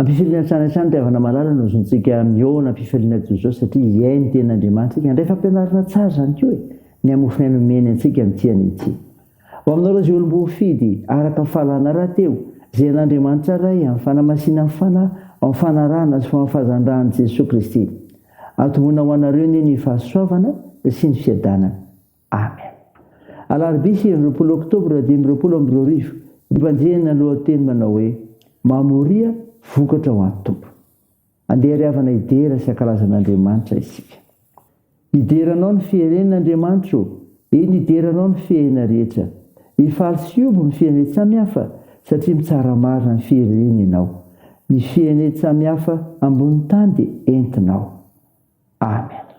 ampifiliana tranatrano tiavana malala no zontsika miona ampifaliana toy zao satria iay ny ten'andriamanitra andray fampianarana tsara zany ko ny amofiny anomeny antsika nytiany ity ho aminao raha zay olombo fidy araka nyfahalana raha teo zay an'andriamanitra ray amin'ny fanamasina amin'ny fanahy amin'ny fanarahana sy famafazandrahan'i Jesosy Kristy atomona ho anareo ny fahasoavana sy ny fiadanana. Amen. Alarobia 20 oktobra 2022 mpanjena lohateny manao hoe mamoria vokatra ho an'ny tompo. Andeha riavana idera sy ankalazan'Andriamanitra isika. Ideranao ny firenen'Andriamanitra, eny ideranao ny fiaina rehetra. Ifaly sy obo ny fiainany samihafa satria mitsara marina ny firenenao. Ny fiainany samihafa ambony tany dia entinao. Amen.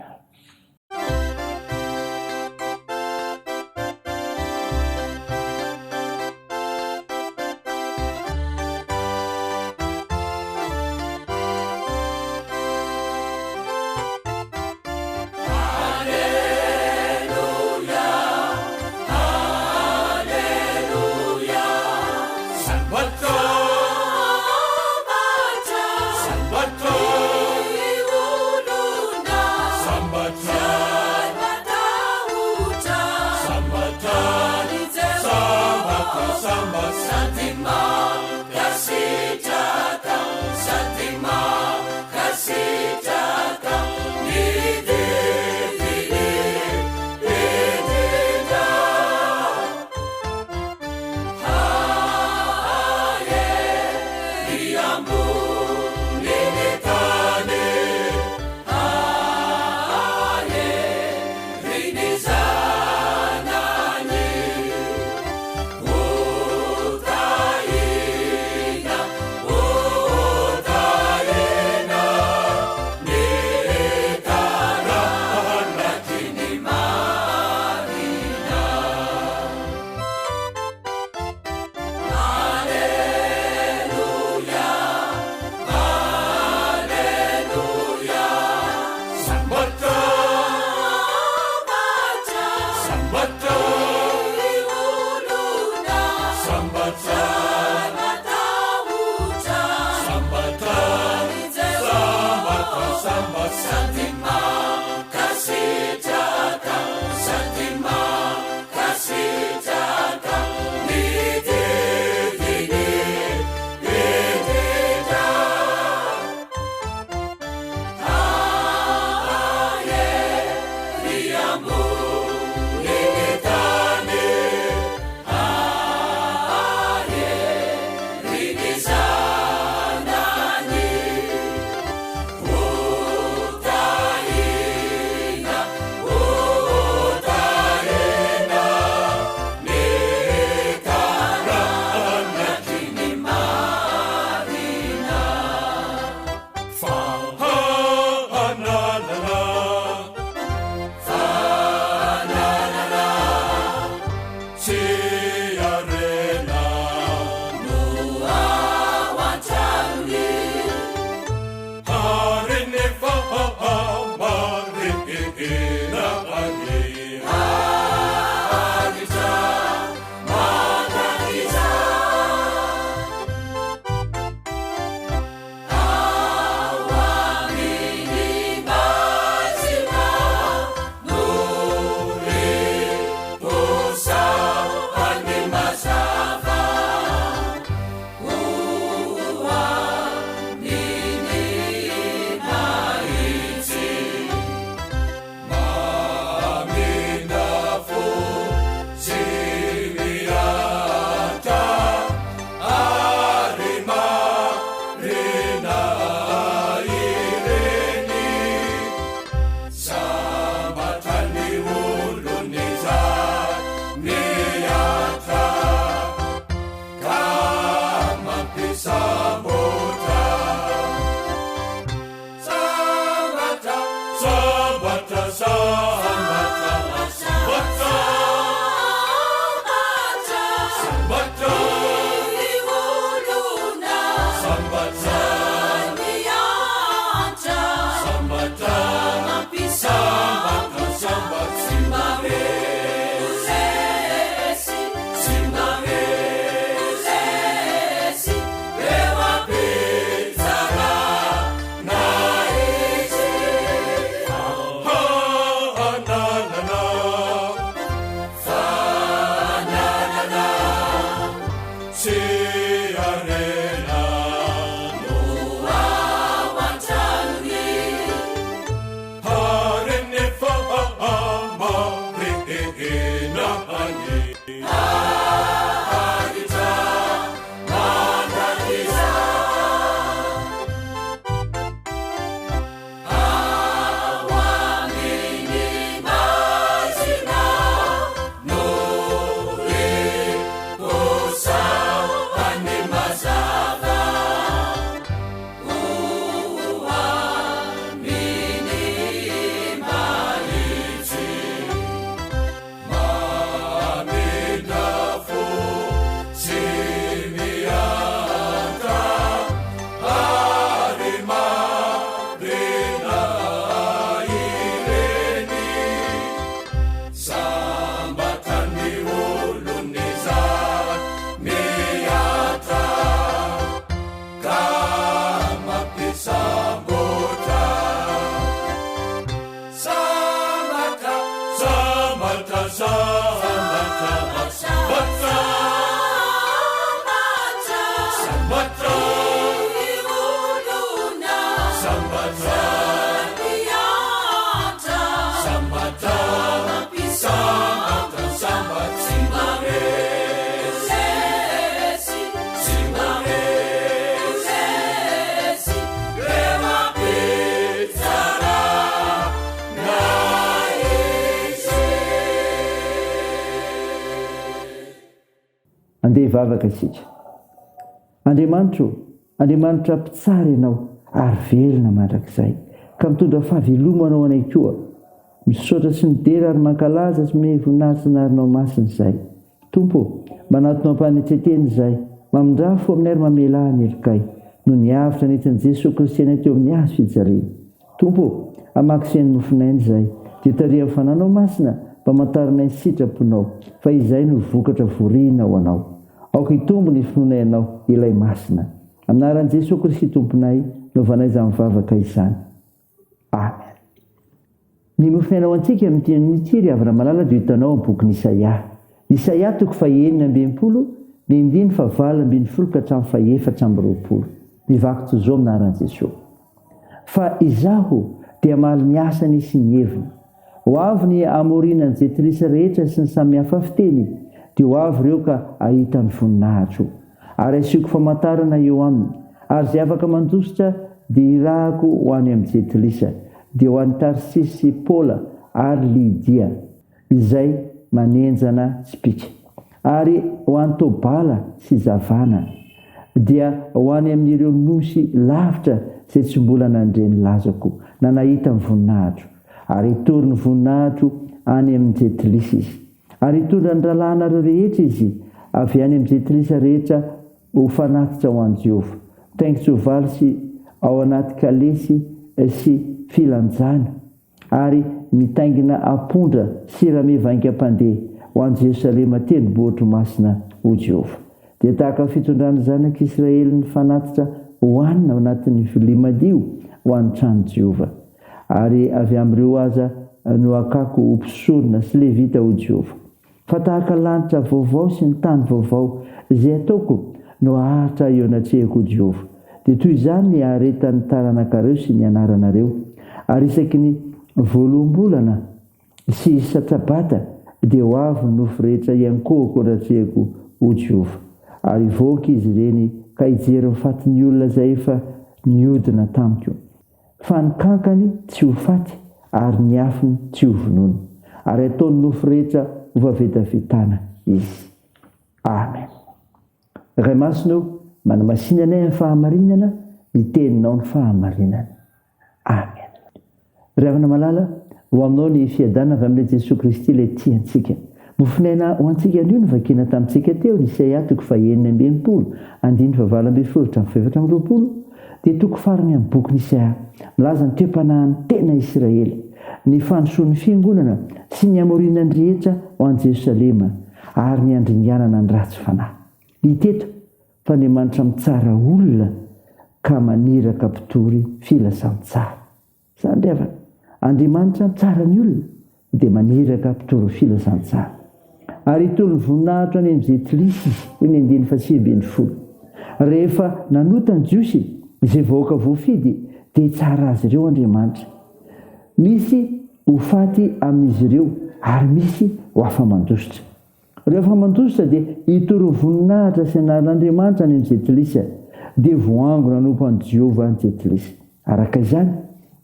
andeha hivavaka isika. Andriamanitra mpitsara ianao ary velona mandrakizay ka mitondra fahavelomanao anay koa, misaotra sy midera ary mankalaza sy mihevonahitsy narinao masiny izay. Tompo, manatonao ampanetseteny izay, mamindrafo amin'ny ary mamela ny erikay no niavitra nentin'i Jesosy Kristy anay teo amin'ny hazo fijaliana. Tompo, amakisen'ny nofinainy izay, dia taria amin'ny fananao masina mba mantarinay ny sitraponao, fa izay no vokatra vorina ho anao. Aoka hitombo ny finoana ianao ilay masina. Anaran'i Jesosy Kristy tomponay no vanaiza mivavaka izany. Amen. Ny nofinainao antsika amin'ity tsiry avana malala dia hitanao amin'ny bokin'i Isaia. Isaia 9:20, 9:20 ka hatramin'ny 4:20. Mivaky toy izao anaran'i Jesosy. Fa izaho dia mahaly miasa ny sy ny heviny. Ho avy ny amorinan'ny jetilisa rehetra sy ny samihafa fiteny, dia ho avy ireo ka ahita ny voninahitro. Ary asiako famantarana eo aminy, ary izay afaka mandositra dia irahako ho any amin'ny jetilisa, dia ho an'ny Tarsisy sy Paola ary Lidia, izay manenjana spika, ary ho an'ny Tobala sy Zavana, dia ho any amin'ireo nosy lavitra izay tsy mbola nandreny lazako na nahita ny voninahitro. Ary hitory ny voninahitro any amin'ny jetilisa izy, ary hitondra ny rahalànareo rehetra izy avy any amin'ny jetilisa rehetra ho fanatitra ho an'i Jehovah, taingin-tsoavaly sy ao anaty kalesy sy filanjana, ary mitaingina ampondra sy ramevaingam-pandeha ho an'i Jerosalema tendrombohitro masina ho Jehovah. Dia tahaka fitondrany zanak'Israely ny fanatitra hoanina ao anatin'ny vilia madio ho an'ny trano Jehovah. Ary avy amin'ireo aza no akako hompisorona sy levita ho Jehovah. Fa tahaka lanitra vaovao sy ny tany vaovao izay ataoko no ahatra eo anatrehako Jehovah. Dia toy izany ny aretan'ny taranankareo sy ny anaranareo, ary isaky ny voaloam-bolana sy satrabata dia ho avy ny nofo rehetra iankohako anatrehako ho Jehovah. Ary voaka izy ireny ka hijery ny fatin'ny olona izay efa niodina tamiko. Fa ny kankany tsy ho faty ary ny afiny tsy ho vonono, ary ataony nofo rehetra ho vavetavitana izy. Amen. Ray masonao manamasina anay amin'ny fahamarinana, ny teninao ny fahamarinana. Amen. Ray havana malala, ho aminao ny fiadana avy amin'ilay Jesosy Kristy ilay tiantsika. Mofinaina ho antsika anio no vakina tamintsika teo ny Isaia 9:20, 9:24, dia toko farany amin'ny bokin'ny Isaia milaza ny toepanahan'ny tena Israely, ny fandrosoan'ny fiangonana sy ny amorinany rehetra ho an'i Jerosalema, ary ny andringanana ny ratsy fanahy. Hiteto fa Andriamanitra mitsara olona ka maniraka mpitory filasan-tsara. Sandriavana, Andriamanitra mitsara ny olona dia maniraka mpitory filasan-tsara. ary itony voninahitra any amin'izay tlisy hoy ny 9:10. Rehefa nanotany jiosy izay vahoaka voafidy dia tsara azy ireo Andriamanitra. Misy ho faty amin'izy ireo ary misy ho afa-mandositra. Rehefa mandositra dia hitoro voninahitra sy anaran'Andriamanitra any amin'izay tlisy dia voango nanompo an'i Jehovah an'izay tlisy. Araka izany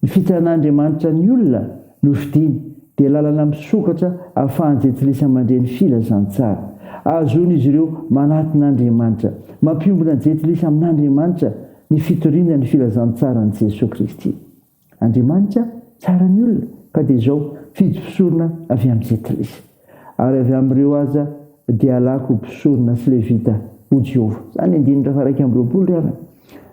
ny fitran'Andriamanitra ny olona no fidiny dia lalana misokatra ahafahan'izay tlisy mandre ny filazantsara. Ahazoan'izy ireo manatin'Andriamanitra, mampiombona an'izay tlisy amin'Andriamanitra ny fitoriana ny filazantsara an'i Jesosy Kristy. Andriamanitra tsara ny olona ka dia izao fidim-pisorona avy amin'izay tlisy. Ary avy amin'ireo aza dia alako mpisorona sy levita ho Jehovah. Zany 9:20.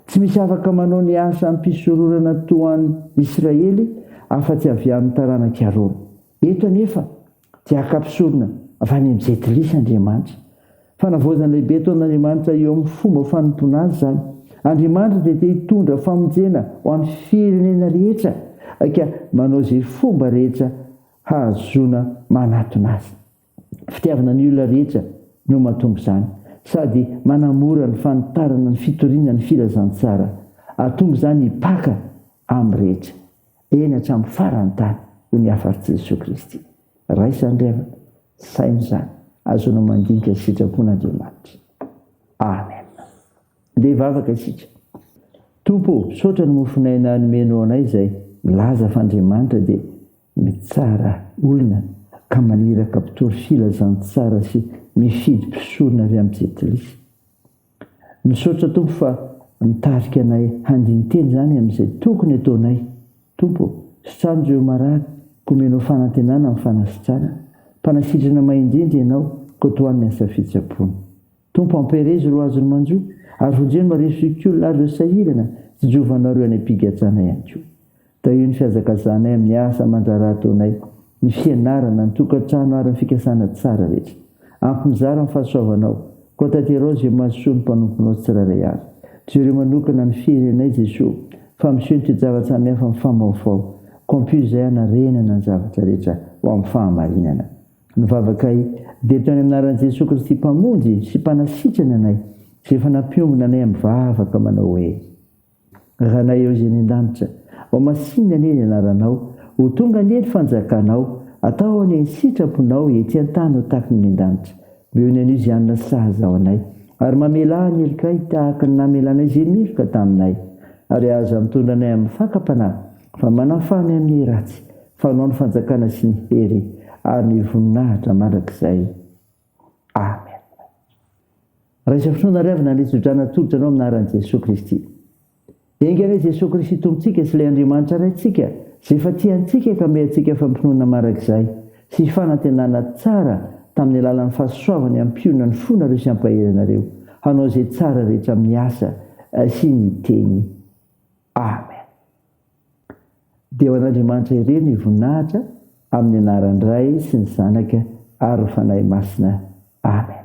Tsy misy afaka manao ny asa ampisororana toan'ny Israely afa-tsy avy amin'ny taranaka Arona. Eto anefa dia aka-mpisorona avy any amin'izay tlisy Andriamanitra. Fanavaozana lehibe taon'Andriamanitra eo amin'ny fomba fanompona azy zany. Andriamanitra dia te hitondra famonjena ho amin'ny firenena rehetra ka manao izay fomba rehetra hahazoana manatona azy. Fitiavana ny olona rehetra no mahatonga izany, sady manamora ny fanitarana ny fitoriana ny filazantsara, ahatonga izany hipaka amin'ny rehetra eny hatramin'ny farany tany ho ny afaran'i Jesosy Kristy. Raisany revana saina izany azoana mandinika ny sitrapon'Andriamanitra. Amen. Dia vavaka isika. Tompo, saotra ny mofinaina nomenao anay izay milaza fa Andriamanitra dia mitsara olona ka maniraka mpitory filazantsara sy mifidy mpisorona avy amin'izay tlisy. Misaotra Tompo fa mitarika anay handiny-teny izany amin'izay tokony ataonay. Tompo, sitrano ireo marary, komenao fanantenana amin'ny fanasitrana, mpanasitrana mahindrindra ianao ko toan'ny asa fitsaboana. Tompo, ampirezy ro azony manjo ary vonjeny maresokolona ary ireo sahirana sy jovanareo any ampigatsana ihany koa. Da io ny fihazakazanay amin'ny asa mandrara ataonay, ny fianarana, ny tokantrano ary ny fikasana tsara rehetra. Ampimizara amin'ny fahasoavanao, ko tanterao izay mahasoa ny mpanomponao tsirairay azy. Tsy ireo manokana ny firenay Jesosy, fa miseho ny toe-javatra samihafa amin'ny famaofao, ko ampio izay hanarenana ny zavatra rehetra ho amin'ny fahamarinana. Ny vavakay dia teny amin'ny anaran'i Jesosy Kristy mpamonjy sy mpanasitrana anay, izay efa nampiombona anay amin'ny vavaka manao hoe: rahanay eo izay ny an-danitra, ao masinina anie ny anaranao, ho tonga anie ny fanjakanao, atao any ny sitraponao ety an-tany ho tahaka ny an-danitra. Meo ny anio izay anona sahaza ao anay, ary mamela ny elikay tahaka ny namelanay izay miloka taminay, ary aza mitondra anay amin'ny fakam-panahy, fa manafany amin'ny ratsy, fanao ny fanjakana sy ny hery ary ny voninahitra mandrakizay. Amen. Raisa finoana revana nizodrana tolotra anao aminaran'i Jesosy Kristy. Engany Jesosy Kristy tompontsika sy ilay Andriamanitra raintsika izay efa tiantsika ka mehantsika fampinoana marakizay sy fanantenana tsara tamin'ny alalan'ny fahasoavany hampionana ny fonareo sy hampaheranareo, hanao izay tsara rehetra amin'ny asa sy ny teny. Amen. Dia ho an'Andriamanitra irery ny voninahitra amin'ny anaran'ny Ray sy ny Zanaka ary ny Fanahy Masina. Amen.